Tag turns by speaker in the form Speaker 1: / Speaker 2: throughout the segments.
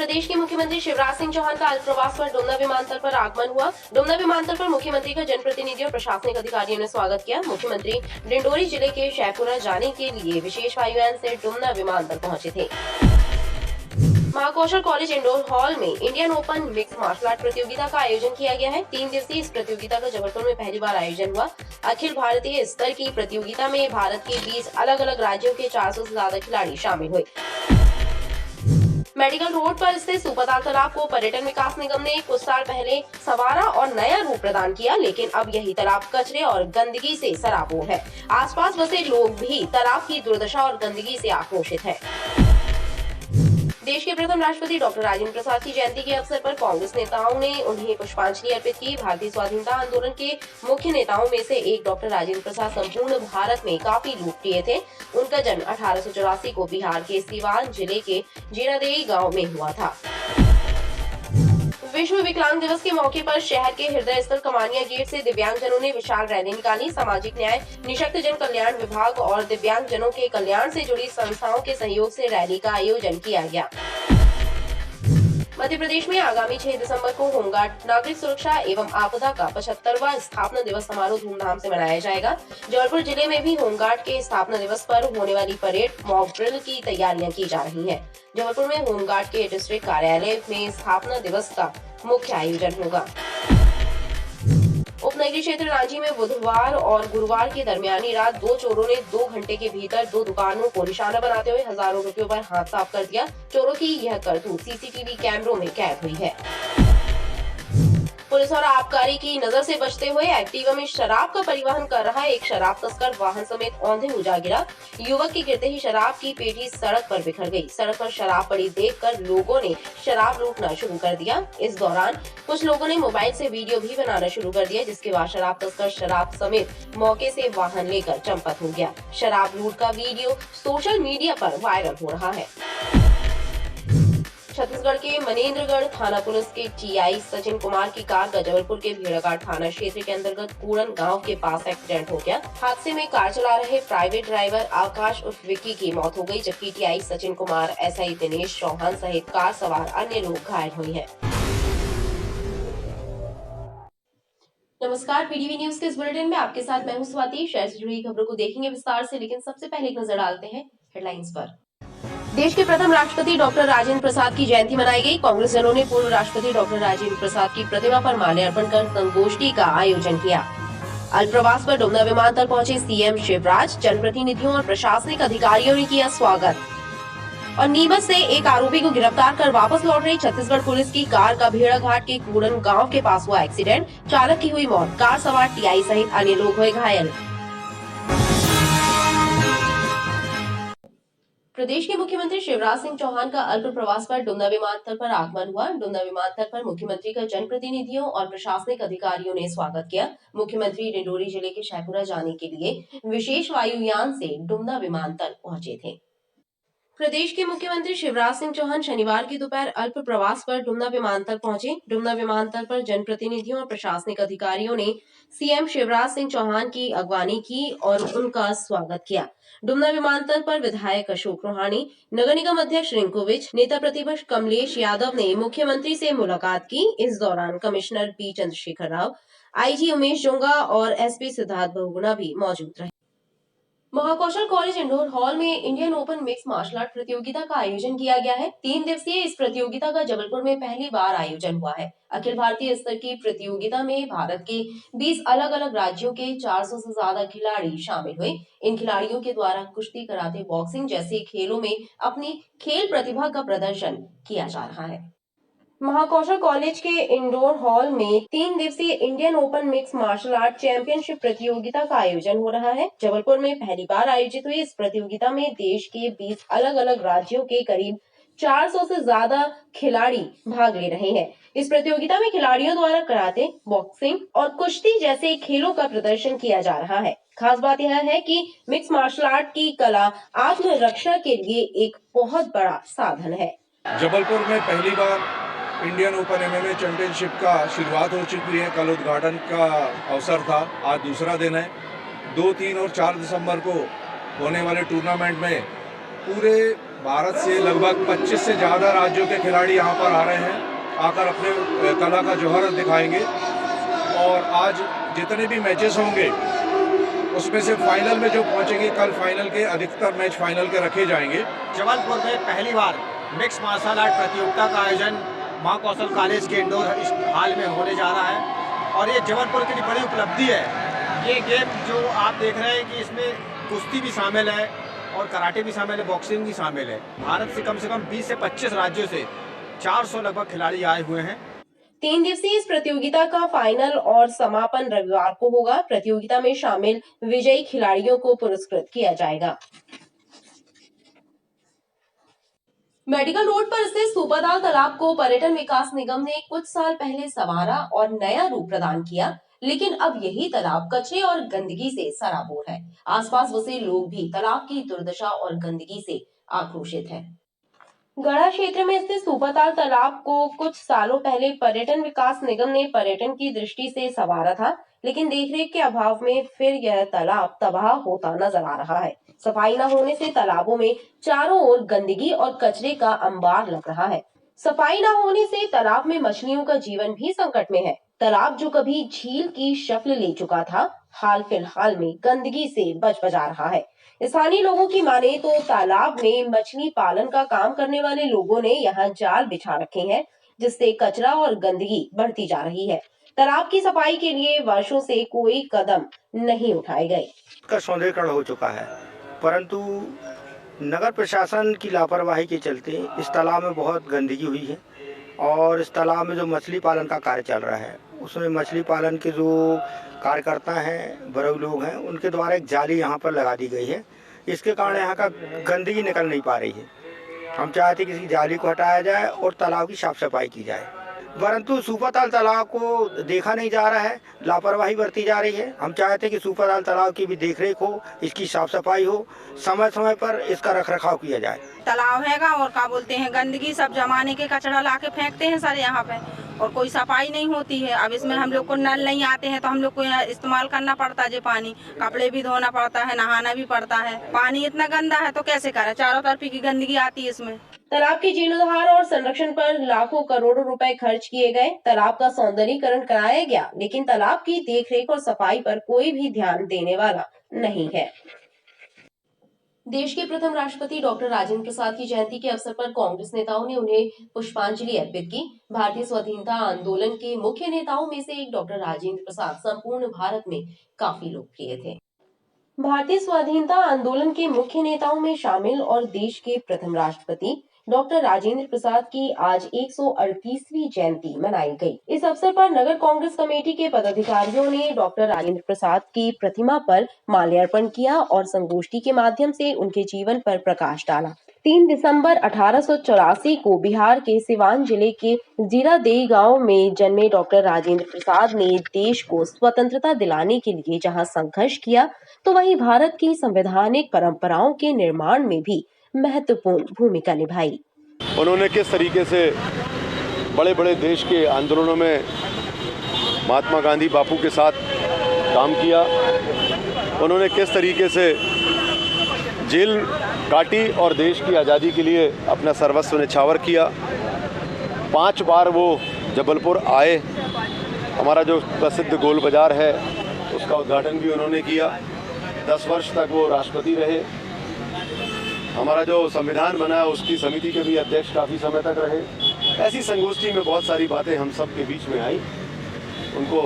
Speaker 1: प्रदेश के मुख्यमंत्री शिवराज सिंह चौहान का अल्प प्रवास पर डुमना विमानतल पर आगमन हुआ। डुमना विमानतल पर मुख्यमंत्री का जनप्रतिनिधियों और प्रशासनिक अधिकारियों ने स्वागत किया। मुख्यमंत्री डिंडोरी जिले के शहपुरा जाने के लिए विशेष वायुयान से डुमना विमानतल पहुंचे थे। महाकौशल कॉलेज इंडोर हॉल में Indian open mix martial art प्रतियोगिता का आयोजन किया गया है। 3 दिवसीय इस प्रतियोगिता का जबलपुर में पहली बार आयोजन हुआ। अखिल भारतीय स्तर की प्रतियोगिता में भारत के 20 अलग अलग राज्यों के 400 से ज्यादा खिलाड़ी शामिल हुए। मेडिकल रोड पर स्थित सुपताल तालाब को पर्यटन विकास निगम ने कुछ साल पहले संवारा और नया रूप प्रदान किया, लेकिन अब यही तालाब कचरे और गंदगी से सराबोर है। आसपास बसे लोग भी तालाब की दुर्दशा और गंदगी से आक्रोशित हैं। देश के प्रथम राष्ट्रपति डॉक्टर राजेंद्र प्रसाद की जयंती के अवसर पर कांग्रेस नेताओं ने उन्हें पुष्पांजलि अर्पित की। भारतीय स्वाधीनता आंदोलन के मुख्य नेताओं में से एक डॉक्टर राजेंद्र प्रसाद संपूर्ण भारत में काफी लोकप्रिय थे। उनका जन्म 1884 को बिहार के सीवान जिले के जीरादेई गांव में हुआ था। विश्व विकलांग दिवस के मौके पर शहर के हृदय स्थल कमानिया गेट से दिव्यांगजनों ने विशाल रैली निकाली। सामाजिक न्याय, निःशक्त जन कल्याण विभाग और दिव्यांगजनों के कल्याण से जुड़ी संस्थाओं के सहयोग से रैली का आयोजन किया गया। मध्य प्रदेश में आगामी 6 दिसंबर को होमगार्ड नागरिक सुरक्षा एवं आपदा का 75वां स्थापना दिवस समारोह धूमधाम से मनाया जाएगा। जबलपुर जिले में भी होमगार्ड के स्थापना दिवस पर होने वाली परेड, मॉक ड्रिल की तैयारियां की जा रही हैं। जबलपुर में होमगार्ड के डिस्ट्रिक्ट कार्यालय में स्थापना दिवस का मुख्य आयोजन होगा। उपनगरीय क्षेत्र रांची में बुधवार और गुरुवार की दरमियानी रात 2 चोरों ने 2 घंटे के भीतर 2 दुकानों को निशाना बनाते हुए हजारों रुपयों पर हाथ साफ कर दिया। चोरों की यह करतूत सीसीटीवी कैमरों में कैद हुई है। पुलिस और आबकारी की नजर से बचते हुए एक्टिवा में शराब का परिवहन कर रहा एक शराब तस्कर वाहन समेत औंधे में जा गिरा। युवक के गिरते ही शराब की पेटी सड़क पर बिखर गई। सड़क पर शराब पड़ी देखकर लोगों ने शराब लूटना शुरू कर दिया। इस दौरान कुछ लोगों ने मोबाइल से वीडियो भी बनाना शुरू कर दिया, जिसके बाद शराब तस्कर शराब समेत मौके से वाहन लेकर चंपत हो गया। शराब लूट का वीडियो सोशल मीडिया पर वायरल हो रहा है। छत्तीसगढ़ के मनेन्द्रगढ़ थाना पुलिस के टीआई सचिन कुमार की कार का जबलपुर के भेड़ाघाट थाना क्षेत्र के अंतर्गत कूड़न गांव के पास एक्सीडेंट हो गया। हादसे में कार चला रहे प्राइवेट ड्राइवर आकाश उर्फ विक्की की मौत हो गई, जबकि टीआई सचिन कुमार, एसआई दिनेश चौहान सहित कार सवार अन्य लोग घायल हुए हैं। नमस्कार, पीडीवी न्यूज के इस बुलेटिन में आपके साथ मैं हूं स्वाति। शहर से जुड़ी खबरों को देखेंगे विस्तार से, लेकिन सबसे पहले एक नजर डालते हैं हेडलाइंस पर। देश के प्रथम राष्ट्रपति डॉक्टर राजेंद्र प्रसाद की जयंती मनाई गई। कांग्रेस जनों ने पूर्व राष्ट्रपति डॉक्टर राजेंद्र प्रसाद की प्रतिमा पर माल्यार्पण कर संगोष्ठी का आयोजन किया। अल्प प्रवास पर डुमना विमानतल पहुंचे सीएम शिवराज, जनप्रतिनिधियों और प्रशासनिक अधिकारियों ने किया स्वागत। और नीमच से एक आरोपी को गिरफ्तार कर वापस लौट रही छत्तीसगढ़ पुलिस की कार का भेड़ाघाट के कूड़न गांव के पास हुआ एक्सीडेंट। चालक की हुई मौत, कार सवार टीआई सहित अन्य लोग हुए घायल। प्रदेश के मुख्यमंत्री शिवराज सिंह चौहान का अल्प प्रवास पर डुमना विमानतल पर आगमन हुआ। डुमना विमानतल पर मुख्यमंत्री का जनप्रतिनिधियों और प्रशासनिक अधिकारियों ने स्वागत किया। मुख्यमंत्री डिंडोरी जिले के शहपुरा जाने के लिए विशेष वायुयान से डुमना विमानतल पहुंचे थे। प्रदेश के मुख्यमंत्री शिवराज सिंह चौहान शनिवार की दोपहर अल्प प्रवास पर डुमना विमानतल पहुंचे। डुमना विमानतल पर जनप्रतिनिधियों और प्रशासनिक अधिकारियों ने सीएम शिवराज सिंह चौहान की अगवानी की और उनका स्वागत किया। डुमना विमानतल पर विधायक अशोक रोहाणी, नगर निगम अध्यक्ष रिंकू विज, नेता प्रतिपक्ष कमलेश यादव ने मुख्यमंत्री से मुलाकात की। इस दौरान commissioner P Chandrashekhar Rao, IG Umesh Jonga और एसपी सिद्धार्थ बहुगुणा भी मौजूद रहे। महाकौशल कॉलेज इंडोर हॉल में Indian open mix martial art प्रतियोगिता का आयोजन किया गया है। 3 दिवसीय इस प्रतियोगिता का जबलपुर में पहली बार आयोजन हुआ है। अखिल भारतीय स्तर की प्रतियोगिता में भारत के 20 अलग अलग राज्यों के 400 से ज्यादा खिलाड़ी शामिल हुए। इन खिलाड़ियों के द्वारा कुश्ती, कराटे, बॉक्सिंग जैसे खेलों में अपनी खेल प्रतिभा का प्रदर्शन किया जा रहा है। महाकौशल कॉलेज के इंडोर हॉल में 3 दिवसीय Indian open mix martial art championship प्रतियोगिता का आयोजन हो रहा है। जबलपुर में पहली बार आयोजित हुई इस प्रतियोगिता में देश के 20 अलग अलग राज्यों के करीब 400 से ज्यादा खिलाड़ी भाग ले रहे हैं। इस प्रतियोगिता में खिलाड़ियों द्वारा कराटे, बॉक्सिंग और कुश्ती जैसे खेलों का प्रदर्शन किया जा रहा है। खास बात यह है कि मिक्स मार्शल आर्ट की कला आत्मरक्षा के लिए एक बहुत बड़ा साधन है।
Speaker 2: जबलपुर में पहली बार इंडियन ओपन एमएमए चैंपियनशिप का शुरुआत हो चुकी है। कल उद्घाटन का अवसर था, आज दूसरा दिन है। 2, 3 और 4 दिसंबर को होने वाले टूर्नामेंट में पूरे भारत से लगभग 25 से ज़्यादा राज्यों के खिलाड़ी यहाँ पर आ रहे हैं, आकर अपने कला का जौहर दिखाएंगे। और आज जितने भी मैचेस होंगे उसमें से फाइनल में जो पहुंचेंगे, कल फाइनल के अधिकतर मैच फाइनल के रखे जाएंगे।
Speaker 3: जबलपुर में पहली बार मिक्स मार्शल आर्ट प्रतियोगिता का आयोजन मां कौशल कॉलेज के इंडोर हॉल में होने जा रहा है और ये जबलपुर की बड़ी उपलब्धि है। ये गेम जो आप देख रहे हैं कि इसमें कुश्ती भी शामिल है और कराटे भी शामिल है, बॉक्सिंग भी शामिल है। भारत से कम 20 से 25 राज्यों से 400 लगभग खिलाड़ी आए हुए हैं।
Speaker 1: 3 दिवसीय इस प्रतियोगिता का फाइनल और समापन रविवार को होगा। प्रतियोगिता में शामिल विजयी खिलाड़ियों को पुरस्कृत किया जाएगा। मेडिकल रोड पर स्थित सूपाताल तालाब को पर्यटन विकास निगम ने कुछ साल पहले संवारा और नया रूप प्रदान किया, लेकिन अब यही तालाब कचरे और गंदगी से सराबोर है। आसपास बसे लोग भी तालाब की दुर्दशा और गंदगी से आक्रोशित हैं। गढ़ा क्षेत्र में स्थित सूपाताल तालाब को कुछ सालों पहले पर्यटन विकास निगम ने पर्यटन की दृष्टि से संवारा था, लेकिन देखरेख के अभाव में फिर यह तालाब तबाह होता नजर आ रहा है। सफाई न होने से तालाबों में चारों ओर गंदगी और कचरे का अंबार लग रहा है। सफाई न होने से तालाब में मछलियों का जीवन भी संकट में है। तालाब जो कभी झील की शक्ल ले चुका था, हाल फिलहाल में गंदगी से बजबजा रहा है। स्थानीय लोगों की माने तो तालाब में मछली पालन का काम करने वाले लोगों ने यहाँ जाल बिछा रखे हैं, जिससे कचरा और गंदगी बढ़ती जा रही है। तालाब की सफाई के लिए वर्षों से कोई कदम नहीं उठाए गए।
Speaker 4: का सौंदर्यीकरण हो चुका है, परंतु नगर प्रशासन की लापरवाही के चलते इस तालाब में बहुत गंदगी हुई है और इस तालाब में जो मछली पालन का कार्य चल रहा है उसमें मछली पालन के जो कार्यकर्ता हैं, बड़े लोग हैं, उनके द्वारा एक जाली यहाँ पर लगा दी गई है। इसके कारण यहाँ का गंदगी निकल नहीं पा रही है। हम चाहते हैं कि इस जाली को हटाया जाए और तालाब की साफ सफाई की जाए, परंतु सूपाताल तालाब को देखा नहीं जा रहा है, लापरवाही बरती जा रही है। हम चाहते हैं कि सूपाताल तालाब की भी देखरेख हो, इसकी साफ सफाई हो, समय समय पर इसका रखरखाव किया जाए।
Speaker 5: तालाब हैगा और क्या बोलते हैं, गंदगी सब जमाने के कचरा ला के फेंकते हैं सर यहाँ पे और कोई सफाई नहीं होती है। अब इसमें हम लोग को नल नहीं आते हैं तो हम लोग को यहाँ इस्तेमाल करना पड़ता है पानी, कपड़े भी धोना पड़ता है, नहाना भी पड़ता है। पानी इतना गंदा है तो कैसे करें, चारों तरफ की गंदगी आती है इसमें।
Speaker 1: तालाब के जीर्णोद्धार और संरक्षण पर लाखों करोड़ों रुपए खर्च किए गए। तालाब का सौंदर्यीकरण कराया गया, लेकिन तालाब की देखरेख और सफाई पर कोई भी ध्यान देने वाला नहीं है। देश के प्रथम राष्ट्रपति डॉक्टर राजेंद्र प्रसाद की जयंती के अवसर पर कांग्रेस नेताओं ने उन्हें पुष्पांजलि अर्पित की। भारतीय स्वाधीनता आंदोलन के मुख्य नेताओं में से एक डॉक्टर राजेंद्र प्रसाद संपूर्ण भारत में काफी लोकप्रिय थे। भारतीय स्वाधीनता आंदोलन के मुख्य नेताओं में शामिल और देश के प्रथम राष्ट्रपति डॉक्टर राजेंद्र प्रसाद की आज 138वीं जयंती मनाई गई। इस अवसर पर नगर कांग्रेस कमेटी के पदाधिकारियों ने डॉक्टर राजेंद्र प्रसाद की प्रतिमा पर माल्यार्पण किया और संगोष्ठी के माध्यम से उनके जीवन पर प्रकाश डाला। 3 दिसंबर 1884 को बिहार के सिवान जिले के जीरादेई गांव में जन्मे डॉक्टर राजेंद्र प्रसाद ने देश को स्वतंत्रता दिलाने के लिए जहां संघर्ष किया, तो वहीं भारत की संवैधानिक परंपराओं के निर्माण में भी महत्वपूर्ण भूमिका निभाई।
Speaker 6: उन्होंने किस तरीके से बड़े बड़े देश के आंदोलनों में महात्मा गांधी बापू के साथ काम किया, उन्होंने किस तरीके से जेल काटी और देश की आज़ादी के लिए अपना सर्वस्व न्यौछावर किया। 5 बार वो जबलपुर आए, हमारा जो प्रसिद्ध गोल बाजार है उसका उद्घाटन भी उन्होंने किया। 10 वर्ष तक वो राष्ट्रपति रहे। हमारा जो संविधान बना उसकी समिति के भी अध्यक्ष काफ़ी समय तक रहे। ऐसी संगोष्ठी में बहुत सारी बातें हम सब के बीच में आई। उनको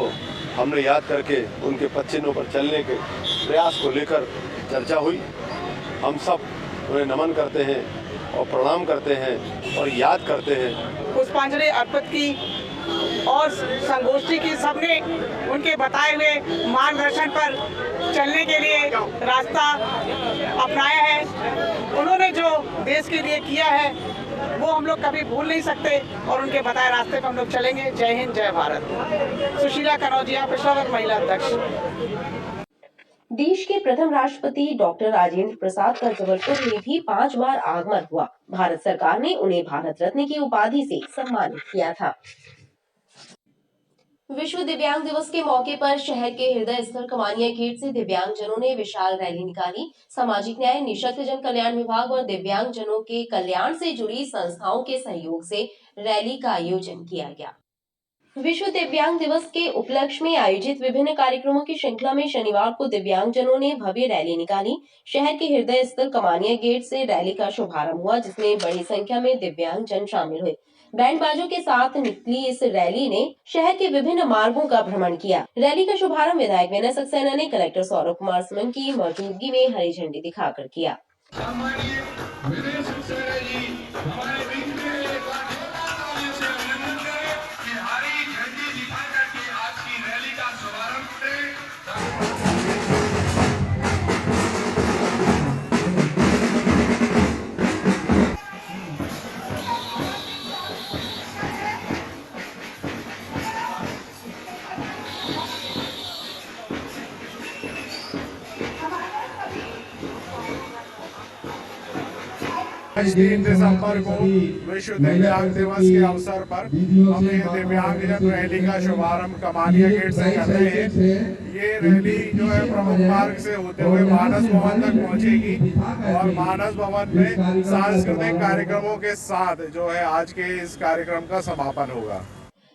Speaker 6: हमने याद करके उनके पदचिन्हों पर चलने के प्रयास को लेकर चर्चा हुई। हम सब उन्हें नमन करते हैं और प्रणाम करते हैं और याद करते हैं।
Speaker 7: पुष्पांजलि अर्पित की और संगोष्ठी की सबने उनके बताए हुए मार्गदर्शन पर चलने के लिए रास्ता अपनाया है। उन्होंने जो देश के लिए किया है वो हम लोग कभी भूल नहीं सकते और उनके बताए रास्ते पर हम लोग चलेंगे। जय हिंद, जय भारत। सुशीला कनौजिया, पेशवावर महिला अध्यक्ष।
Speaker 1: देश के प्रथम राष्ट्रपति डॉक्टर राजेंद्र प्रसाद का जबलपुर में भी 5 बार आगमन हुआ। भारत सरकार ने उन्हें भारत रत्न की उपाधि से सम्मानित किया था। विश्व दिव्यांग दिवस के मौके पर शहर के हृदय स्थल कमानिया गेट से दिव्यांगजनों ने विशाल रैली निकाली। सामाजिक न्याय, निःशक्तजन कल्याण विभाग और दिव्यांगजनों के कल्याण से जुड़ी संस्थाओं के सहयोग से रैली का आयोजन किया गया। विश्व दिव्यांग दिवस के उपलक्ष्य में आयोजित विभिन्न कार्यक्रमों की श्रृंखला में शनिवार को दिव्यांगजनों ने भव्य रैली निकाली। शहर के हृदय स्थल कमानिया गेट से रैली का शुभारंभ हुआ, जिसमें बड़ी संख्या में दिव्यांगजन शामिल हुए। बैंड बाजों के साथ निकली इस रैली ने शहर के विभिन्न मार्गों का भ्रमण किया। रैली का शुभारंभ विधायक विनय सक्सेना ने कलेक्टर सौरभ कुमार सुमन की मौजूदगी में हरी झंडी दिखाकर किया।
Speaker 2: आज 3 दिसंबर को विश्व दिव्यांग दिवस के अवसर पर हम ये दिव्यांगजन रैली का शुभारंभ कमानिया गेट से कर रहे हैं। ये रैली जो है प्रमुख मार्ग से होते हुए मानस भवन तक पहुंचेगी और मानस भवन में सांस्कृतिक कार्यक्रमों के साथ जो है आज के इस कार्यक्रम का समापन होगा।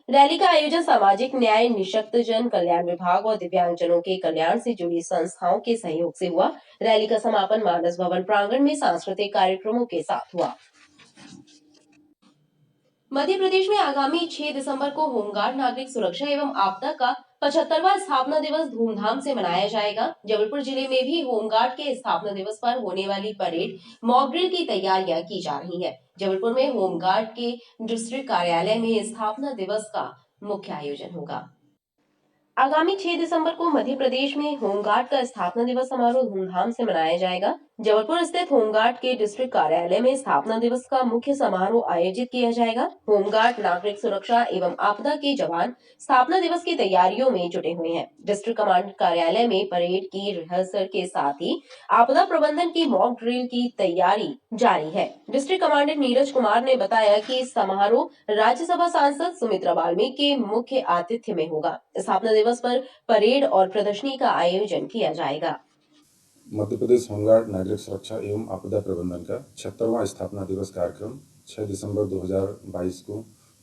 Speaker 1: रैली का आयोजन सामाजिक न्याय, निःशक्तजन कल्याण विभाग और दिव्यांगजनों के कल्याण से जुड़ी संस्थाओं के सहयोग से हुआ। रैली का समापन मानस भवन प्रांगण में सांस्कृतिक कार्यक्रमों के साथ हुआ। मध्य प्रदेश में आगामी 6 दिसंबर को होमगार्ड नागरिक सुरक्षा एवं आपदा का 75वां स्थापना दिवस धूमधाम से मनाया जाएगा। जबलपुर जिले में भी होमगार्ड के स्थापना दिवस पर होने वाली परेड, मॉक ड्रिल की तैयारियां की जा रही है। जबलपुर में होमगार्ड के डिस्ट्रिक्ट कार्यालय में स्थापना दिवस का मुख्य आयोजन होगा। आगामी 6 दिसंबर को मध्य प्रदेश में होमगार्ड का स्थापना दिवस समारोह धूमधाम से मनाया जाएगा। जबलपुर स्थित होमगार्ड के डिस्ट्रिक्ट कार्यालय में स्थापना दिवस का मुख्य समारोह आयोजित किया जाएगा। होमगार्ड नागरिक सुरक्षा एवं आपदा के जवान स्थापना दिवस की तैयारियों में जुटे हुए हैं। डिस्ट्रिक्ट कमांड कार्यालय में परेड की रिहर्सल के साथ ही आपदा प्रबंधन की मॉक ड्रिल की तैयारी जारी है। डिस्ट्रिक्ट कमांडेंट नीरज कुमार ने बताया कि समारोह राज्यसभा सांसद सुमित्रा वाल्मीकि के मुख्य आतिथ्य में होगा। स्थापना दिवस पर परेड और प्रदर्शनी का आयोजन किया जाएगा।
Speaker 8: मध्य प्रदेश होमगार्ड नागरिक सुरक्षा एवं आपदा प्रबंधन का 76वां स्थापना दिवस कार्यक्रम 6 दिसंबर 2022 को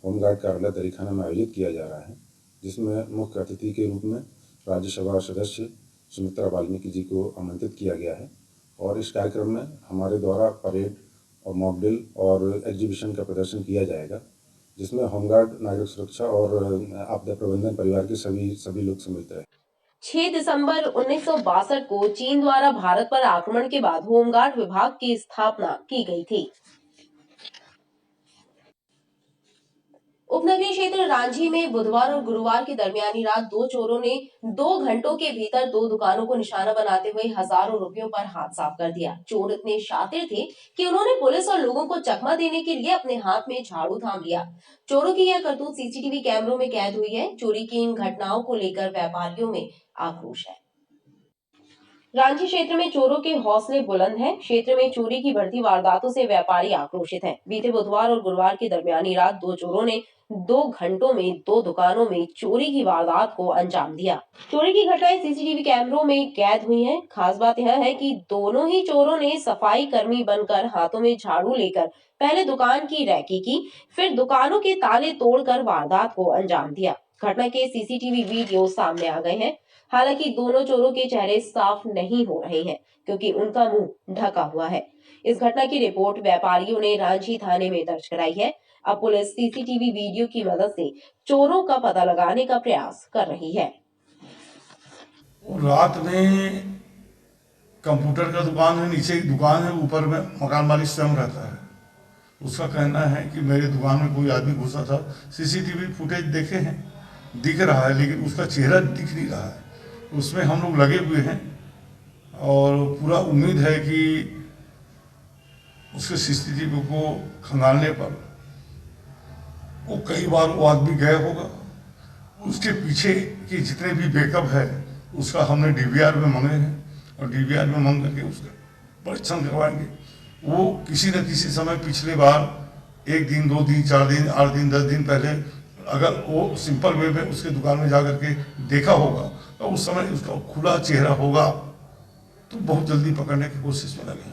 Speaker 8: होमगार्ड कार्यालय दरीखाना में आयोजित किया जा रहा है, जिसमें मुख्य अतिथि के रूप में राज्यसभा सदस्य सुमित्रा वाल्मीकि जी को आमंत्रित किया गया है। और इस कार्यक्रम में हमारे द्वारा परेड और मॉक ड्रिल और एग्जीबिशन का प्रदर्शन किया जाएगा, जिसमें होमगार्ड नागरिक सुरक्षा और आपदा प्रबंधन परिवार के सभी लोग सम्मिलित रहे।
Speaker 1: 6 दिसंबर 1962 को चीन द्वारा भारत पर आक्रमण के बाद होमगार्ड विभाग की स्थापना की गई थी। उपनगरीय क्षेत्र रांझी में बुधवार और गुरुवार की दरमियानी रात 2 चोरों ने 2 घंटों के भीतर 2 दुकानों को निशाना बनाते हुए हजारों रुपयों पर हाथ साफ कर दिया। चोर इतने शातिर थे कि उन्होंने पुलिस और लोगों को चकमा देने के लिए अपने हाथ में झाड़ू थाम लिया। चोरों की यह करतूत सीसीटीवी कैमरों में कैद हुई है। चोरी की इन घटनाओं को लेकर व्यापारियों में आक्रोश है। रांची क्षेत्र में चोरों के हौसले बुलंद हैं। क्षेत्र में चोरी की बढ़ती वारदातों से व्यापारी आक्रोशित हैं। बीते बुधवार और गुरुवार की दरमियानी रात 2 चोरों ने 2 घंटों में 2 दुकानों में चोरी की वारदात को अंजाम दिया। चोरी की घटनाएं सीसीटीवी कैमरों में कैद हुई हैं। खास बात यह है कि दोनों ही चोरों ने सफाई कर्मी बनकर हाथों में झाड़ू लेकर पहले दुकान की रैकी की, फिर दुकानों के ताले तोड़कर वारदात को अंजाम दिया। घटना के सीसीटीवी वीडियो सामने आ गए हैं। हालांकि दोनों चोरों के चेहरे साफ नहीं हो रहे हैं, क्योंकि उनका मुंह ढका हुआ है। इस घटना की रिपोर्ट व्यापारियों ने रांची थाने में दर्ज कराई है। अब पुलिस सीसीटीवी वीडियो की मदद से चोरों का पता लगाने का प्रयास कर रही है।
Speaker 9: रात में कंप्यूटर का दुकान है, नीचे एक दुकान है, ऊपर में मकान मालिक स्वयं रहता है। उसका कहना है कि मेरे दुकान में कोई आदमी घुसा था। सीसीटीवी फुटेज देखे हैं, दिख रहा है, लेकिन उसका चेहरा दिख नहीं रहा है। उसमें हम लोग लगे हुए हैं और पूरा उम्मीद है कि उसके सीसीटीवी को खंगालने पर वो कई बार वो आदमी गया होगा। उसके पीछे के जितने भी बैकअप है उसका हमने डीवीआर में मांगे हैं और डीवीआर में मांग करके उसका परीक्षण करवाएंगे। वो किसी न किसी समय पिछले बार 1 दिन, 2 दिन, 4 दिन, 8 दिन, 10 दिन पहले अगर वो सिंपल वे में उसके दुकान में जा करके देखा होगा तो उस समय उसका खुला चेहरा होगा तो बहुत जल्दी पकड़ने की कोशिश में लगे।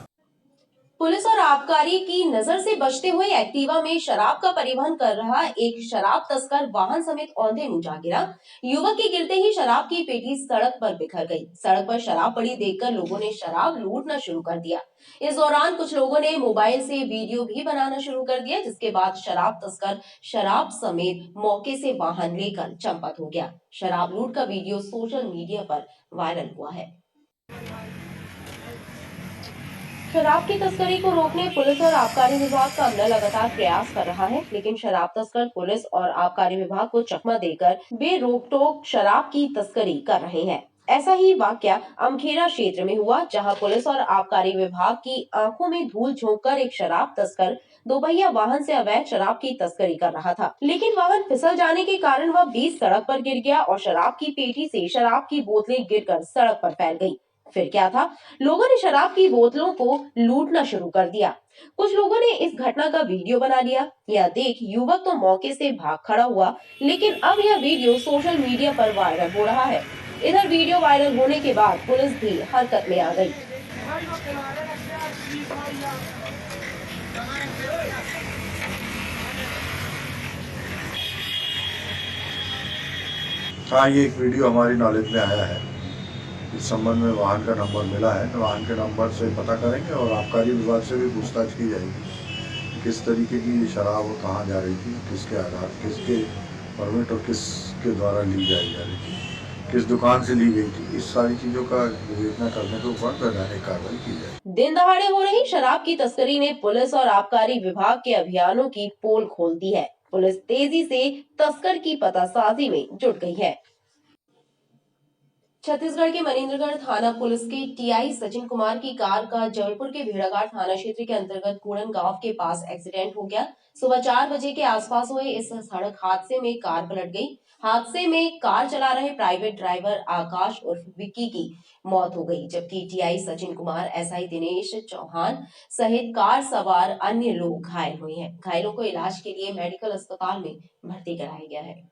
Speaker 1: पुलिस और आबकारी की नजर से बचते हुए एक्टिवा में शराब का परिवहन कर रहा एक शराब तस्कर वाहन समेत औंधे मुंह जा गिरा। युवक के गिरते ही शराब की पेटी सड़क पर बिखर गई। सड़क पर शराब पड़ी देखकर लोगों ने शराब लूटना शुरू कर दिया। इस दौरान कुछ लोगों ने मोबाइल से वीडियो भी बनाना शुरू कर दिया, जिसके बाद शराब तस्कर शराब समेत मौके से वाहन लेकर चंपत हो गया। शराब लूट का वीडियो सोशल मीडिया पर वायरल हुआ है। शराब की तस्करी को रोकने पुलिस और आबकारी विभाग का अमला लगातार प्रयास कर रहा है, लेकिन शराब तस्कर पुलिस और आबकारी विभाग को चकमा देकर बेरोक-टोक शराब की तस्करी कर रहे हैं। ऐसा ही वाकया अमखेरा क्षेत्र में हुआ, जहां पुलिस और आबकारी विभाग की आंखों में धूल झोंककर एक शराब तस्कर दोपहिया वाहन से अवैध शराब की तस्करी कर रहा था, लेकिन वाहन फिसल जाने के कारण वह बीच सड़क पर गिर गया और शराब की पेटी से शराब की बोतलें गिरकर सड़क पर फैल गई। फिर क्या था, लोगों ने शराब की बोतलों को लूटना शुरू कर दिया। कुछ लोगों ने इस घटना का वीडियो बना लिया। यह देख युवक तो मौके से भाग खड़ा हुआ, लेकिन अब यह वीडियो सोशल मीडिया पर वायरल हो रहा है। इधर वीडियो वायरल होने के बाद पुलिस भी हरकत में आ गई।
Speaker 10: हाँ, ये एक वीडियो हमारी नॉलेज में आया है। इस संबंध में वाहन का नंबर मिला है, तो वाहन के नंबर से पता करेंगे और आबकारी विभाग से भी पूछताछ की जाएगी किस तरीके की शराब और कहाँ जा रही थी, किसके आधार, किसके परमिट और किसके द्वारा ली जा रही थी, किस दुकान से ली गई थी। इस सारी चीज़ों का विवेचना करने के ऊपर वैधानिक कार्रवाई की जाए।
Speaker 1: दिन दहाड़े हो रही शराब की तस्करी ने पुलिस और आबकारी विभाग के अभियानों की पोल खोल दी है। पुलिस तेजी से तस्कर की पतासाजी में जुट गई है। छत्तीसगढ़ के मनेन्द्रगढ़ थाना पुलिस के टीआई सचिन कुमार की कार का जबलपुर के भेड़ाघाट थाना क्षेत्र के अंतर्गत कूड़न गांव के पास एक्सीडेंट हो गया। सुबह 4 बजे के आसपास हुए इस सड़क हादसे में कार पलट गई। हादसे में कार चला रहे प्राइवेट ड्राइवर आकाश उर्फ विक्की की मौत हो गई, जबकि टीआई सचिन कुमार, एसआई दिनेश चौहान सहित कार सवार अन्य लोग घायल हुए हैं। घायलों को इलाज के लिए मेडिकल अस्पताल में भर्ती कराया गया है।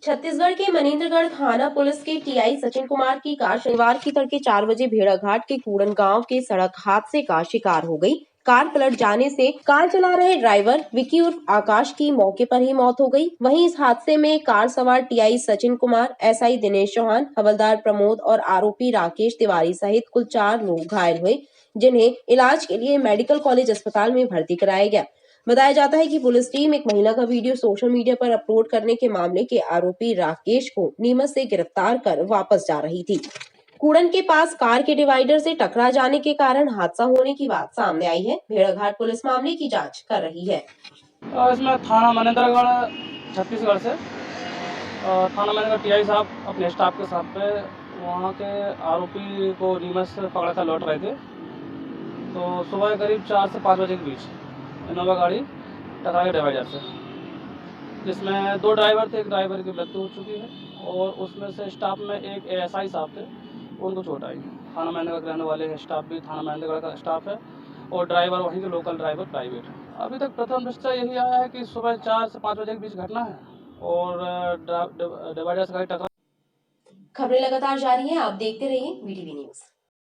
Speaker 1: छत्तीसगढ़ के मनेन्द्रगढ़ थाना पुलिस के टीआई सचिन कुमार की कार शनिवार की तड़के 4 बजे भेड़ाघाट के कूड़न गांव के सड़क हादसे का शिकार हो गई। कार पलट जाने से कार चला रहे ड्राइवर विक्की उर्फ आकाश की मौके पर ही मौत हो गई। वहीं इस हादसे में कार सवार टीआई सचिन कुमार, एसआई दिनेश चौहान, हवलदार प्रमोद और आरोपी राकेश तिवारी सहित कुल 4 लोग घायल हुए, जिन्हें इलाज के लिए मेडिकल कॉलेज अस्पताल में भर्ती कराया गया। बताया जाता है कि पुलिस टीम एक महिला का वीडियो सोशल मीडिया पर अपलोड करने के मामले के आरोपी राकेश को नीमच से गिरफ्तार कर वापस जा रही थी। कूड़न के पास कार के डिवाइडर से टकरा जाने के कारण हादसा होने की बात सामने आई है। भेड़ाघाट पुलिस मामले की जांच कर रही है।
Speaker 11: इसमें थाना मनेन्द्रगढ़ छत्तीसगढ़ से थाना मनेन्द्रगढ़ टीआई साहब अपने स्टाफ के साथ पे वहाँ के आरोपी को नीमच से पकड़ा था, लौट रहे थे। तो सुबह करीब 4 से 5 बजे के बीच इनोवा गाड़ी टकराई डिवाइडर से, जिसमें 2 ड्राइवर थे। एक ड्राइवर की मृत्यु हो चुकी है और उसमें से स्टाफ में एक एएसआई साहब थे, उनको चोट आई। थाना महेंद्रगढ़ के रहने वाले स्टाफ भी थाना महेंद्रगढ़ का स्टाफ है और ड्राइवर वहीं के लोकल ड्राइवर प्राइवेट है। अभी तक प्रथम दृष्टया यही आया है कि सुबह 4 से 5 बजे के बीच घटना है और डिवाइडर से गाड़ी टकरा।
Speaker 1: खबरें लगातार जारी हैं, आप देखते रहिए वीटीवी न्यूज।